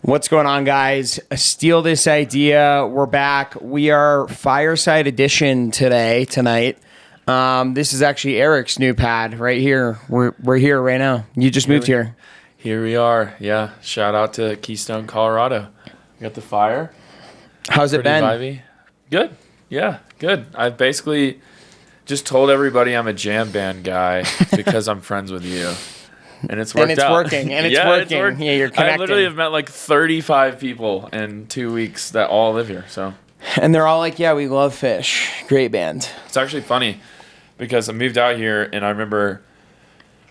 What's going on, guys? Steal this idea. We're back. We are Fireside Edition tonight. This is actually Eric's new pad right here. We're here right now. You just moved here. Here we are. Yeah. Shout out to Keystone, Colorado. We got the fire. How's it been? Vibey. Good. Yeah, good. I've basically just told everybody I'm a jam band guy because I'm friends with you. And it's worked out. And it's working. And it's working. Yeah, you're connecting. I literally have met like 35 people in 2 weeks that all live here. So. And they're all like, yeah, we love Fish. Great band. It's actually funny because I moved out here and I remember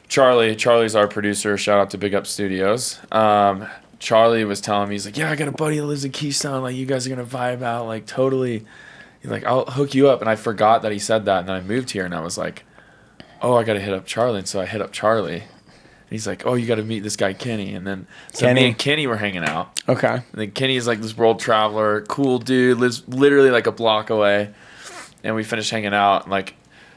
Charlie's our producer. Shout out to Big Up Studios. Charlie was telling me, he's like, yeah, I got a buddy that lives in Keystone. Like, you guys are going to vibe out. Like, totally. He's like, I'll hook you up. And I forgot that he said that. And then I moved here and I was like, oh, I got to hit up Charlie. And so I hit up Charlie. And he's like, oh, you got to meet this guy, Kenny. And then me and Kenny were hanging out. Okay. And then Kenny is like this world traveler, cool dude, lives literally like a block away. And we finished hanging out. And like,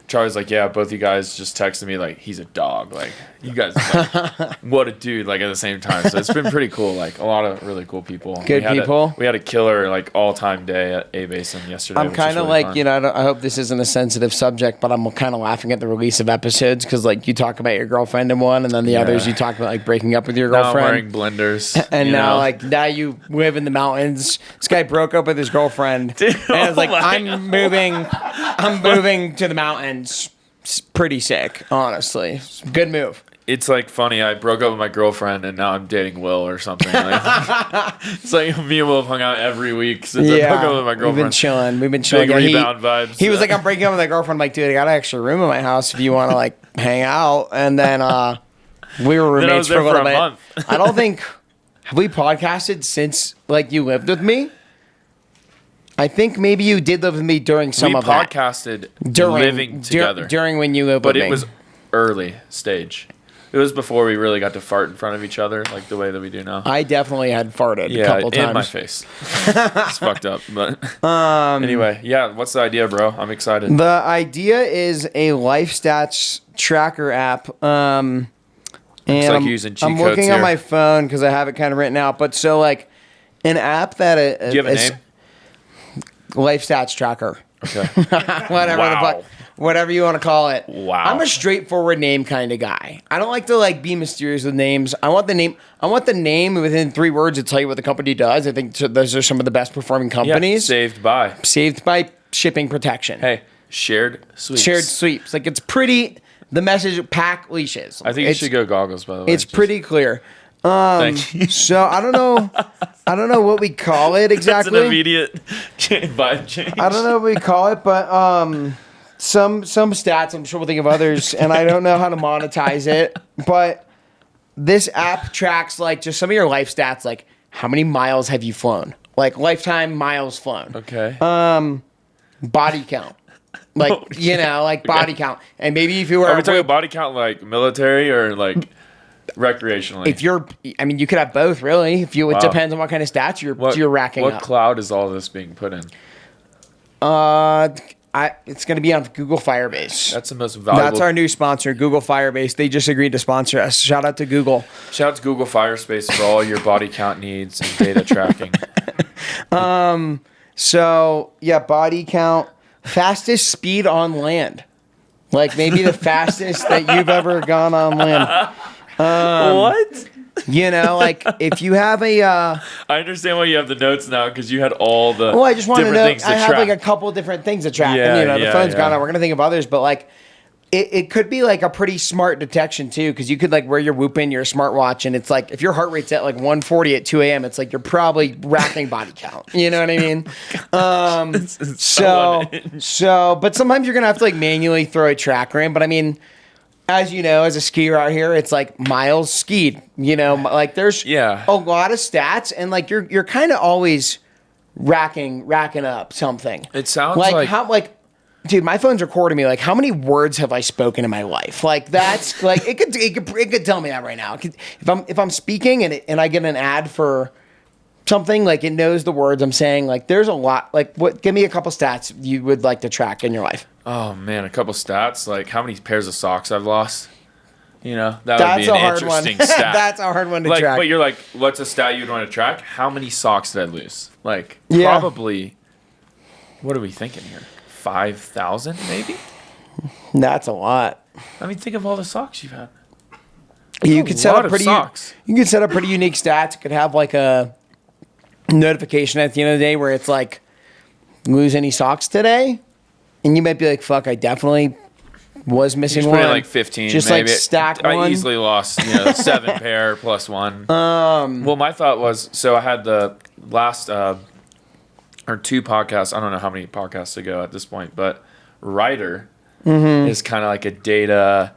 Charlie's like, yeah, both you guys just texted me like, he's a dog. Like, you guys, like, what a dude, like, at the same time. So it's been pretty cool. Like, a lot of really cool people. Good people. We had a killer, like, all-time day at A-Basin yesterday. I'm kind of really like, fun. You know, I hope this isn't a sensitive subject, but I'm kind of laughing at the release of episodes because, like, you talk about your girlfriend in one, and then the others you talk about, like, breaking up with your girlfriend. Now I'm wearing blenders. And now you live in the mountains. This guy broke up with his girlfriend. Dude, and it's like, I'm moving to the mountains. It's pretty sick, honestly. Good move. It's like funny. I broke up with my girlfriend and now I'm dating Will or something. Like, it's like me and Will have hung out every week since I broke up with my girlfriend. We've been chilling. Big rebound vibes. He was like, I'm breaking up with my girlfriend. I'm like, dude, I got an extra room in my house if you want to like hang out. And then we were roommates for a little bit. Month. I don't think have we podcasted since like you lived with me. I think maybe you did live with me during some of that. We podcasted living together. During when you lived with me. But it was early stage. It was before we really got to fart in front of each other like the way that we do now. I definitely had farted a couple times. In my face. It's fucked up. But anyway, yeah, what's the idea, bro? I'm excited. The idea is a Lifestats tracker app. And looks like you're using cheat codes I'm looking here. On my phone because I have it kind of written out. But so like an app that... Do you have a name? Lifestats tracker. Okay. Whatever you want to call it. Wow. I'm a straightforward name kind of guy. I don't like to like be mysterious with names. I want the name within 3 words to tell you what the company does. I think those are some of the best performing companies. Yeah, saved by shipping protection. Hey, shared sweeps. Like it's pretty. The message pack leashes. I think you should go goggles, by the way. It's pretty clear. Thank you. So I don't know what we call it exactly. That's an immediate vibe change. I don't know what we call it, but some stats. I'm sure we'll think of others, and I don't know how to monetize it. But this app tracks like just some of your life stats, like how many miles have you flown, like lifetime miles flown. Okay. Body count. Like body count, and maybe if you were. Are we talking body count like military or like? Recreationally. You could have both, really. It depends on what kind of stats you're racking up. What cloud is all this being put in? It's going to be on Google Firebase. That's the most valuable. That's our new sponsor, Google Firebase. They just agreed to sponsor us. Shout out to Google. Shout out to Google Firespace for all your body count needs and data tracking. So yeah, body count, fastest speed on land, like maybe the fastest that you've ever gone on land. What? Like if you have a... I understand why you have the notes now because you had all the I just want to know. things to have track. like a couple different things to track. Yeah, and, the phone's gone out. We're going to think of others, but like it could be like a pretty smart detection too because you could like wear your Whoop in your smartwatch and it's like if your heart rate's at like 140 at 2 a.m. it's like you're probably racking body count. You know what I mean? But sometimes you're going to have to like manually throw a tracker in. But I mean... As you know, as a skier out here, it's like miles skied. Like there's a lot of stats, and like you're kind of always racking up something. It sounds dude, my phone's recording me. Like, how many words have I spoken in my life? Like that's like it could tell me that right now. If I'm speaking and I get an ad for something, like it knows the words I'm saying. Like there's a lot. Like give me a couple stats you would like to track in your life. Oh man, a couple stats, like how many pairs of socks I've lost. You know, that would be an interesting stat. That's a hard one to like, track. but you're like, what's a stat you'd want to track? How many socks did I lose? Like, Yeah. probably, what are we thinking here? 5,000 maybe? That's a lot. I mean, think of all the socks you've had. You could set lot up of pretty. socks. You could set up pretty unique stats. You could have like a notification at the end of the day where it's like, lose any socks today, and you might be like, fuck, I definitely was missing Just one. put in like 15. Just maybe. like stack I one. easily lost 7 pair plus 1. Well, my thought was, so I had the last or 2 podcasts. I don't know how many podcasts ago at this point, but Ryder is kind of like a data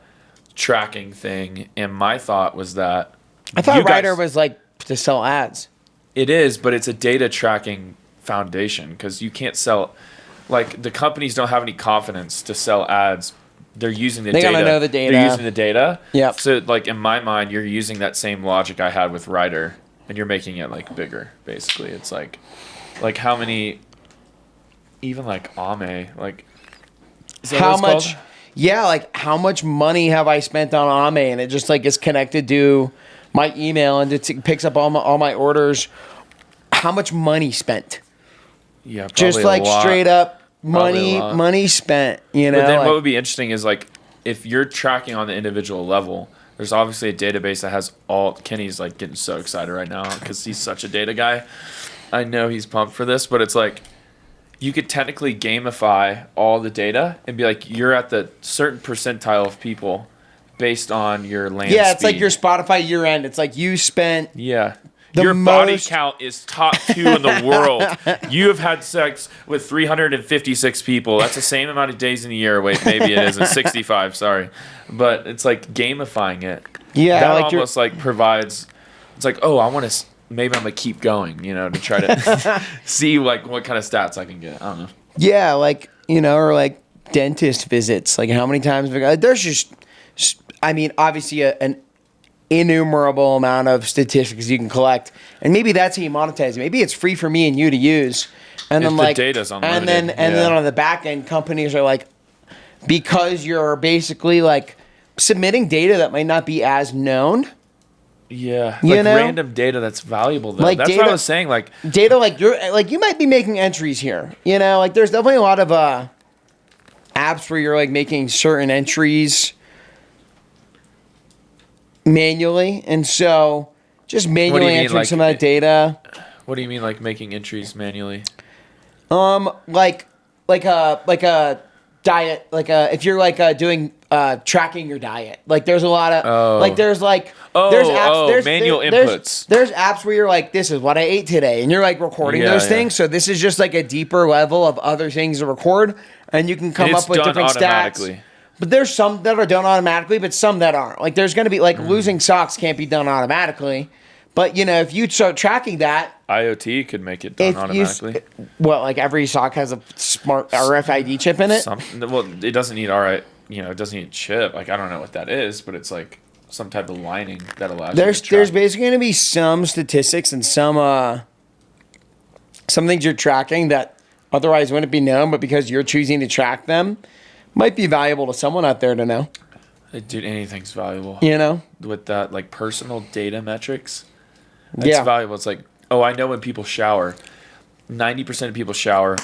tracking thing, and my thought was that I thought Ryder was like to sell ads. It is, but it's a data tracking foundation because you can't sell. Like, the companies don't have any confidence to sell ads. They're using the data. They gotta know the data. They're using the data. Yep. So, like, in my mind, you're using that same logic I had with Ryder, and you're making it like bigger. Basically, it's like how many, even like Ame, like is that How what it's much? called? Yeah, like how much money have I spent on Ame, and it just like is connected to my email, and it picks up all my orders. How much money spent? Yeah, probably Just a like lot. straight up Probably a lot. money spent. You know. But then like, what would be interesting is like if you're tracking on the individual level, there's obviously a database that has all. Kenny's like getting so excited right now because he's such a data guy. I know he's pumped for this, but it's like you could technically gamify all the data and be like you're at the certain percentile of people based on your land yeah, it's speed. like your Spotify year end. It's like you spent. Yeah. The Your body most- count is top 2 in the world. You have had sex with 356 people. That's the same amount of days in a year. Wait, maybe it isn't. 65, sorry. But it's like gamifying it. Yeah, that like almost like provides, it's like, oh, I want to, maybe I'm going to keep going, to try to see like what kind of stats I can get. I don't know. Yeah, like or like dentist visits. Like how many times there's just, I mean, obviously an innumerable amount of statistics you can collect, and maybe that's how you monetize it. Maybe it's free for me and you to use, and If then the like data's and unlimited, then on the back end, companies are like, because you're basically like submitting data that might not be as known. Yeah. You Like know? random data that's valuable though. Like That's what data- I was saying. Like, Data like you might be making entries here. Like there's definitely a lot of apps where you're like making certain entries manually, and so just manually mean, entering like- some of that data. what do you mean like making entries manually? Like a diet, if you're like doing tracking your diet. Like there's a lot of like there's like there's apps, manual there's inputs. There's apps where you're like, this is what I ate today, and you're like recording Yeah, those yeah. things. So this is just like a deeper level of other things to record, and you can come And it's up with done different stats. automatically. But there's some that are done automatically, but some that aren't. Like there's going to be like losing socks can't be done automatically. But if you start tracking that, IoT could make it done automatically. like every sock has a smart RFID chip in it. Well, it doesn't need it doesn't need chip. Like, I don't know what that is, but it's like some type of lining that allows you to track. There's basically going to be some statistics and some things you're tracking that otherwise wouldn't be known, but because you're choosing to track them, might be valuable to someone out there to know. Dude, anything's valuable. With that, like, personal data metrics, that's valuable. It's like, I know when people shower. 90% of people shower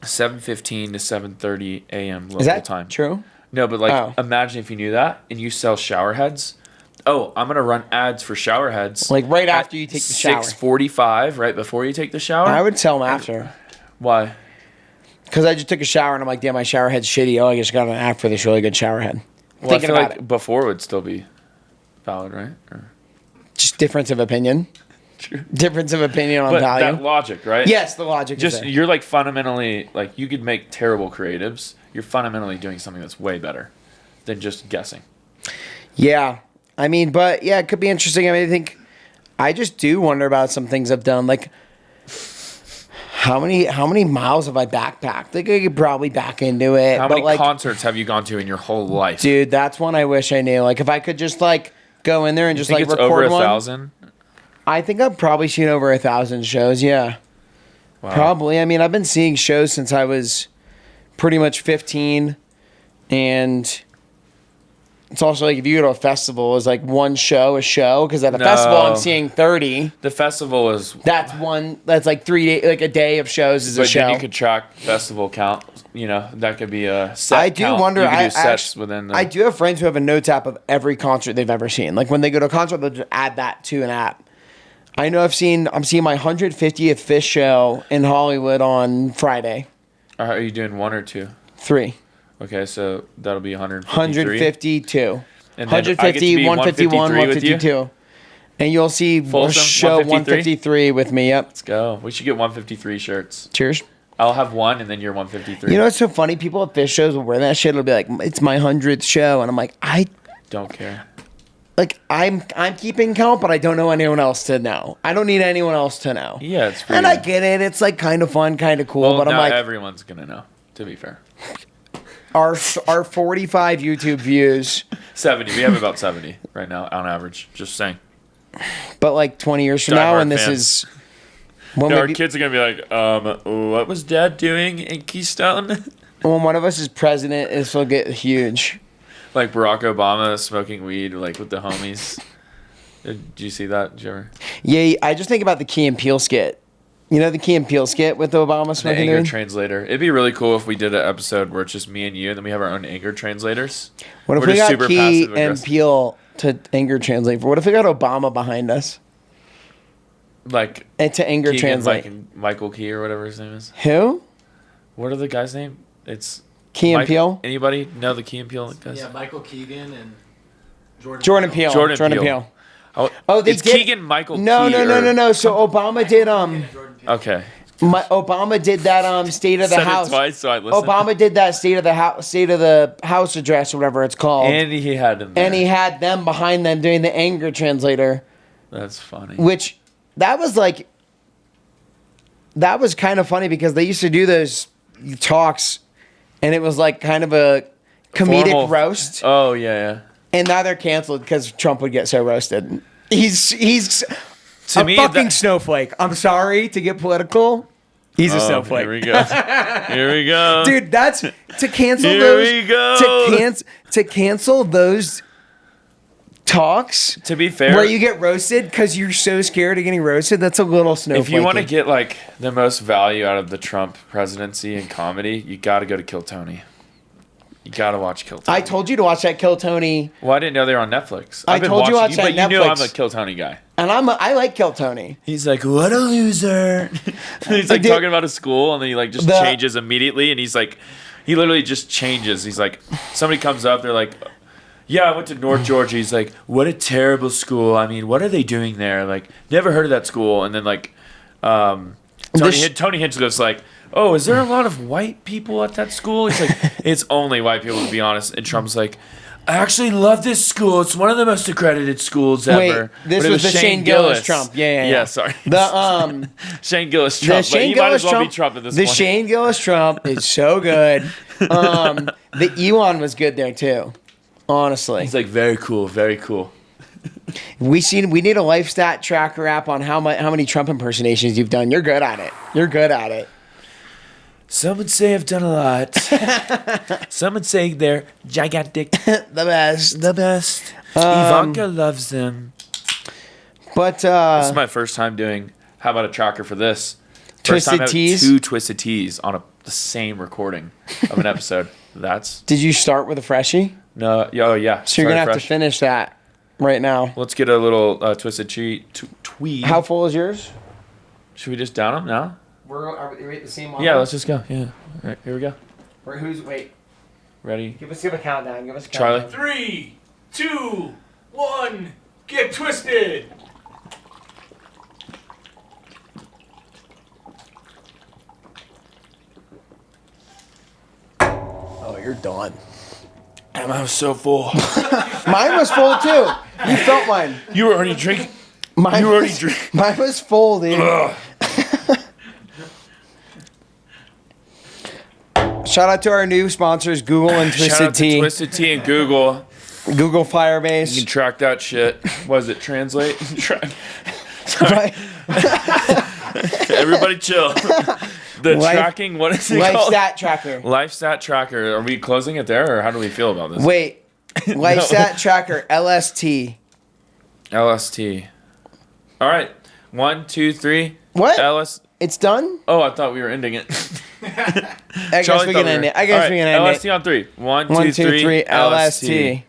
7:15 to 7:30 a.m. local Is that time. true? No, but imagine if you knew that and you sell shower heads. I'm gonna run ads for shower heads. Like right after you take the shower. 6:45, right before you take the shower. I would sell them after. Why? Because I just took a shower and I'm like, damn, my shower head's shitty. I just got an app for this really good shower head. Well, Thinking I feel about like it. before would still be valid, right? Or... Just difference of opinion. True. Difference of opinion on But value. that logic, right? Yes, the logic is there. You're like fundamentally, like, you could make terrible creatives. You're fundamentally doing something that's way better than just guessing. Yeah. I mean, but yeah, it could be interesting. I mean, I just do wonder about some things I've done. Like, how many miles have I backpacked? Like, I could probably back into it. How but many like, concerts have you gone to in your whole life? dude, that's one I wish I knew. Like, if I could just like go in there and just I think like it's record over one. 1,000. I think I've probably seen over 1,000 shows. Yeah. Wow. Probably. I mean, I've been seeing shows since I was pretty much 15, and It's also like if you go to a festival, it's like one show a show because at a No. festival I'm seeing 30. The festival is. That's like 3 days, like a day of shows is a But show. then you could track festival count. You know, that could be a set. I do count. wonder. You could do I sets within. I do have friends who have a notes app of every concert they've ever seen. Like when they go to a concert, they'll just add that to an app. I know I'm seeing my 150th Fish show in Hollywood on Friday. Are you doing 1 or 2? 3. Okay, so that'll be 153. 152. And then I get to be 151, 153 with you? 152. And you'll see Folsom, show 153 with me. Yep. Let's go. We should get 153 shirts. Cheers. I'll have one, and then you're 153. You know what's so funny? People at Fish shows will wear that shit. It'll be like, it's my 100th show. And I'm like, Don't care. I'm keeping count, but I don't know anyone else to know. I don't need anyone else to know. Yeah, it's free. And I get it. It's like kind of fun, kind of cool. Well, but I'm not like, everyone's gonna know. To be fair, our 45 YouTube views, 70. We have about 70 right now on average. Just saying. but like 20 years from Die now, hard and this fans. is when, Our kids are gonna be like, what was Dad doing in Keystone? when one of us is president, this will get huge. Like Barack Obama smoking weed, like with the homies. Did you see that? Did you ever? Yeah, I just think about the Key and Peele skit. You know the Key and Peele skit with Obama The smoking anger weed? translator. It'd be really cool if we did an episode where it's just me and you, and then we have our own anger translators. What if We're we just got super Key passive and aggressive. Peele to anger translate? What if we got Obama behind us Like and to anger Keegan, translate? Michael Key or whatever his name is. Who? What are the guys' name? It's Key and Peele? Anybody know the Key and Peele guys? Yeah, Michael Keegan and Jordan Peele. Jordan Peele. Peele. Oh, they it's did- Keegan Michael No, Key. no. So Obama did Jordan Peele. Okay. Obama did that State of the Said House. it twice, so I listened. Obama did that State of the House address, or whatever it's called, And he had him there. and he had them behind them doing the anger translator, That's funny. which that was kind of funny because they used to do those talks, and it was like kind of a comedic Formal- roast, Oh, yeah. and now they're canceled because Trump would get so roasted. He's To a me, fucking that- snowflake. I'm sorry to get political. He's a Oh, snowflake. Here we go. Here we go. Dude, that's to cancel Here those. we go. To cancel those talks To be fair, where you get roasted because you're so scared of getting roasted. That's a little snowflake. if you want to get like the most value out of the Trump presidency in comedy, you got to go to Kill Tony. You got to watch Kill Tony. I told you to watch that Kill Tony, Well, I didn't know they were on Netflix. I I've been told you watching, watch but that you know I'm Netflix. a Kill Tony guy. and I like Kill Tony. He's like, what a loser. He's like Dude, talking about his school, and then he like just the- changes immediately, and he's like, he literally just changes. He's like, somebody comes up, they're like, yeah, I went to North Georgia. He's like, what a terrible school. I mean, what are they doing there? Like, never heard of that school. And then like, Tony Hinchcliffe's like, oh, is there a lot of white people at that school? He's like, it's only white people, to be honest. And Trump's like, I actually love this school. It's one of the most accredited schools Wait, ever. this But it was the Shane Gillis Trump. Yeah. Yeah, sorry. The Shane Gillis the Trump. But Shane he might Gillis as well Trump. be Trump at this The point. Shane Gillis Trump is so good. The Elon was good there too. Honestly, He's like, very cool, very cool. we need a life stat tracker app on how many Trump impersonations you've done. You're good at it. Some would say I've done a lot. Some would say they're gigantic. The best. The best. Ivanka loves them. But This is my first time doing, how about a tracker for this? First Twisted time I have Teas? 2 Twisted Teas on the same recording of an episode. did you start with a freshie? No, oh yeah. So you're gonna have to finish that right now. Let's get a little Twisted Tweed. How full is yours? Should we just down them now? Are we at the same Yeah, let's just go. Yeah. All right, here we go. Wait. Ready? Give a countdown. Give us a Charlie? countdown. 3, 2, 1, get twisted. Oh, you're done. Damn, I was so full. Mine was full too. You felt mine. You were already drinking. Mine You already was, drink. Mine was full, dude. Shout out to our new sponsors, Google and Shout Twisted out to Tea. Twisted Tea and Google. Google You can Firebase. track that shit. What is it? Translate? Right. Everybody chill. The Life- tracking, what is it Life called? Stat Tracker. Lifestat tracker. Are we closing it there, or how do we feel about this? Wait, Lifestat tracker, LST. LST. All right. 1, 2, 3. What? LS. It's done? Oh, I thought we were ending it. I guess we can end it. I guess we can end it. LST on 3. 1, 1, 2, 3. LST.